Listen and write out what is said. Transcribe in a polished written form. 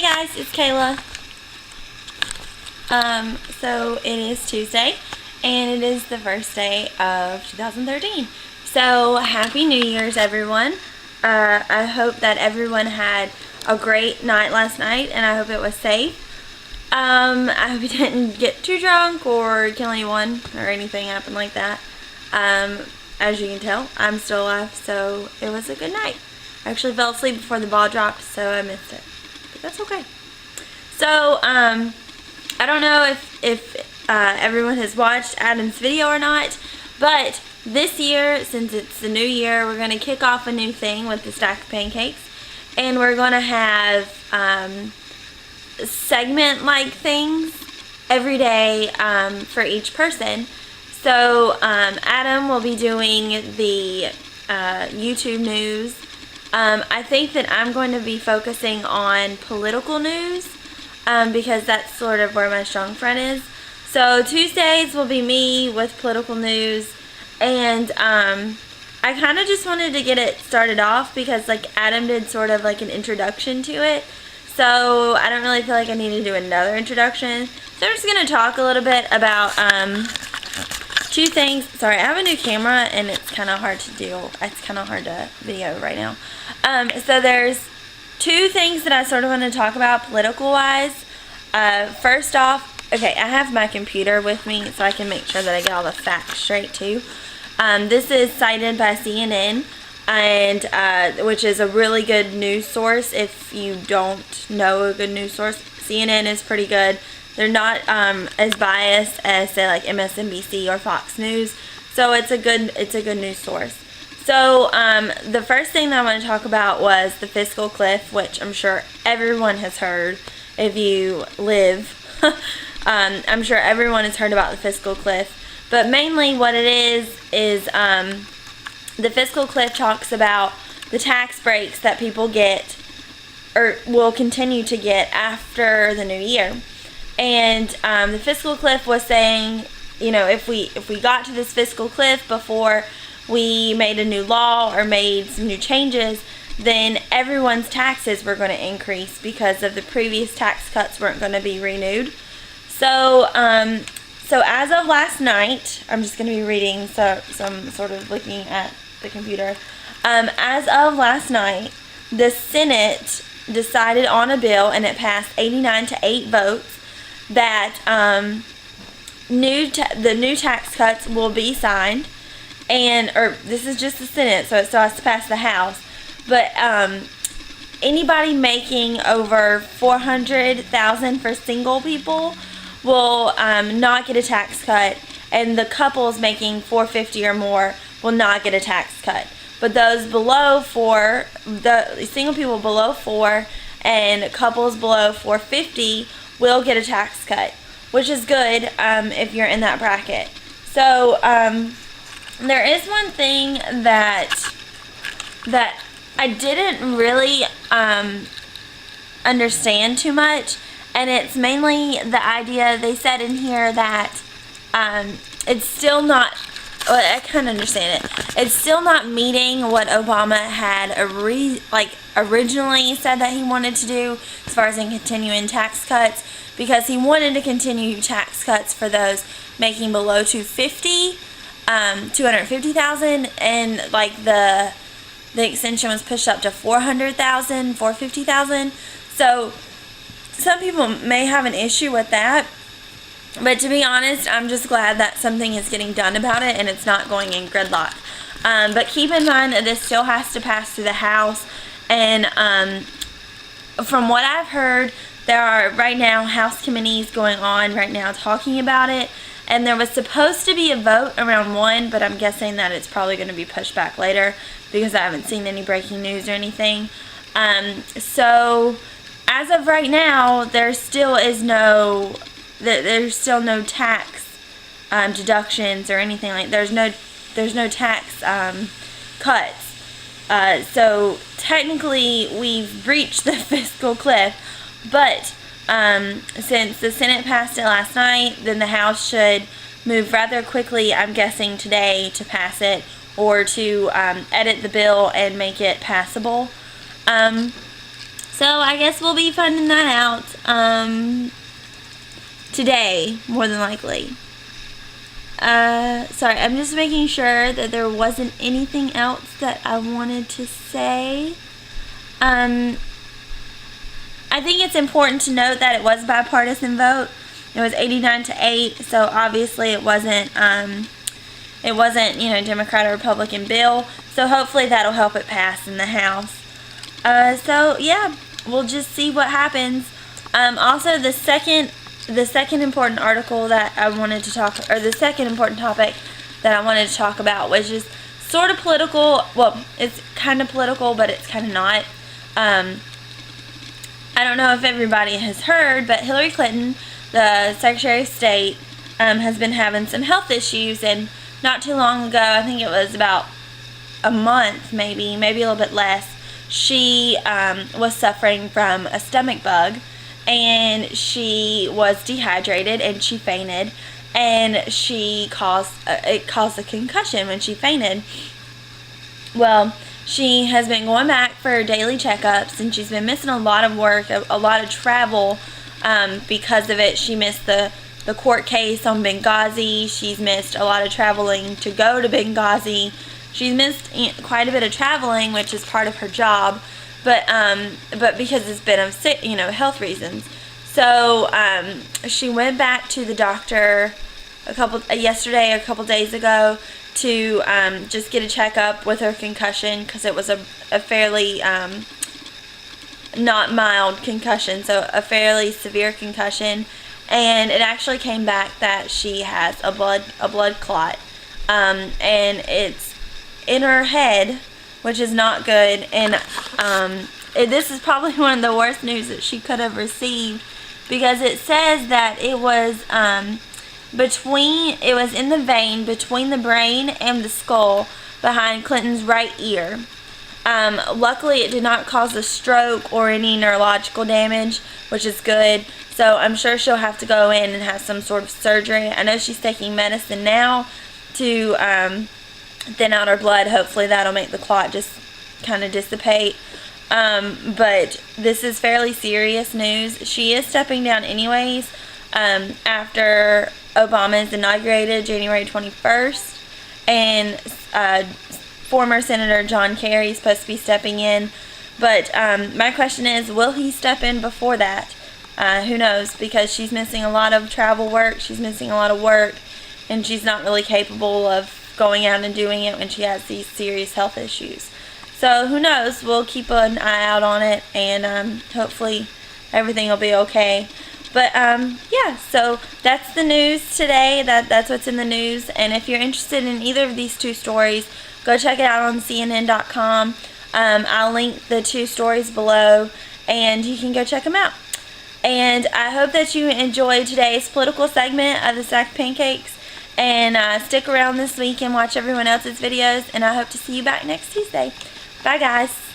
Hey guys, it's Kayla. So it is Tuesday, and it is the first day of 2013. So happy New Year's, everyone. I hope that everyone had a great night last night, and I hope it was safe. I hope you didn't get too drunk or kill anyone or anything happen like that. As you can tell, I'm still alive, so it was a good night. I actually fell asleep before the ball dropped, so I missed it. But that's okay. So, I don't know if everyone has watched Adam's video or not, but this year, since it's the new year, we're going to kick off a new thing with the stack of pancakes, and we're going to have segment-like things every day for each person. So Adam will be doing the YouTube news. I think that I'm going to be focusing on political news because that's sort of where my strong front is. So Tuesdays will be me with political news, and I kind of just wanted to get it started off because like Adam did sort of like an introduction to it. So I don't really feel like I need to do another introduction. So I'm just going to talk a little bit about two things. Sorry, I have a new camera and it's kind of hard to do. It's kind of hard to video right now. So there's two things that I sort of want to talk about political wise. First off, okay, I have my computer with me so I can make sure that I get all the facts straight too. This is cited by CNN, and which is a really good news source. If you don't know a good news source, CNN is pretty good. They're not as biased as say like MSNBC or Fox News, so it's a good news source. So the first thing that I want to talk about was the fiscal cliff, which I'm sure everyone has heard if you live. I'm sure everyone has heard about the fiscal cliff, but mainly what it is the fiscal cliff talks about the tax breaks that people get or will continue to get after the new year. And the fiscal cliff was saying, you know, if we got to this fiscal cliff before we made a new law or made some new changes, then everyone's taxes were going to increase because of the previous tax cuts weren't going to be renewed. So so as of last night, I'm just going to be reading, so I'm sort of looking at the computer. As of last night, the Senate decided on a bill, and it passed 89 to 8 votes, that the new tax cuts will be signed, or this is just the Senate, so it still has to pass the House. But anybody making over $400,000 for single people will not get a tax cut, and the couples making $450,000 or more will not get a tax cut. But those below the single people below 4 and couples below $450,000 will get a tax cut, which is good if you're in that bracket. So there is one thing that I didn't really understand too much, and it's mainly the idea. They said in here that it's still not, well, I kind of understand it. It's still not meeting what Obama had originally said that he wanted to do as far as in continuing tax cuts, because he wanted to continue tax cuts for those making below $250,000, and like the extension was pushed up to $400,000, $450,000. So some people may have an issue with that, but to be honest, I'm just glad that something is getting done about it and it's not going in gridlock. But keep in mind that this still has to pass through the House, and from what I've heard, there are right now House committees going on right now talking about it, and there was supposed to be a vote around 1, but I'm guessing that it's probably going to be pushed back later because I haven't seen any breaking news or anything. So as of right now, there still is no tax deductions or anything like. There's no tax cuts. So technically, we've reached the fiscal cliff, but since the Senate passed it last night, then the House should move rather quickly, I'm guessing today, to pass it or to edit the bill and make it passable. So I guess we'll be finding that out today, more than likely. Sorry, I'm just making sure that there wasn't anything else that I wanted to say. I think it's important to note that it was a bipartisan vote. It was 89-8, so obviously it wasn't, Democrat or Republican bill. So hopefully that'll help it pass in the House. So yeah, we'll just see what happens. Also, the second important article that I wanted to talk, or the second important topic that I wanted to talk about, was just sort of political. Well, it's kind of political, but it's kind of not. I don't know if everybody has heard, but Hillary Clinton, the Secretary of State, has been having some health issues, and not too long ago, I think it was about a month, maybe a little bit less, she was suffering from a stomach bug, and she was dehydrated, and she fainted, and it caused a concussion when she fainted. Well, she has been going back for daily checkups, and she's been missing a lot of work, a lot of travel because of it. She missed the court case on Benghazi. She's missed a lot of traveling to go to Benghazi. She's missed quite a bit of traveling, which is part of her job, but because it's been of health reasons. So she went back to the doctor a couple days ago to just get a checkup with her concussion, because it was a fairly not mild concussion, so a fairly severe concussion, and it actually came back that she has a blood clot, and it's in her head, which is not good, and this is probably one of the worst news that she could have received, because it says that it was in the vein between the brain and the skull behind Clinton's right ear. Luckily, it did not cause a stroke or any neurological damage, which is good. So I'm sure she'll have to go in and have some sort of surgery. I know she's taking medicine now to thin out her blood. Hopefully that'll make the clot just kind of dissipate. But this is fairly serious news. She is stepping down anyways after Obama is inaugurated January 21st, and former Senator John Kerry is supposed to be stepping in, but my question is, will he step in before that? Who knows, because she's missing a lot of travel work, she's missing a lot of work, and she's not really capable of going out and doing it when she has these serious health issues. So who knows, we'll keep an eye out on it, and hopefully everything will be okay. But yeah, so that's the news today. That's what's in the news. And if you're interested in either of these two stories, go check it out on CNN.com. I'll link the two stories below, and you can go check them out. And I hope that you enjoyed today's political segment of the Stacked Pancakes. And stick around this week and watch everyone else's videos. And I hope to see you back next Tuesday. Bye, guys.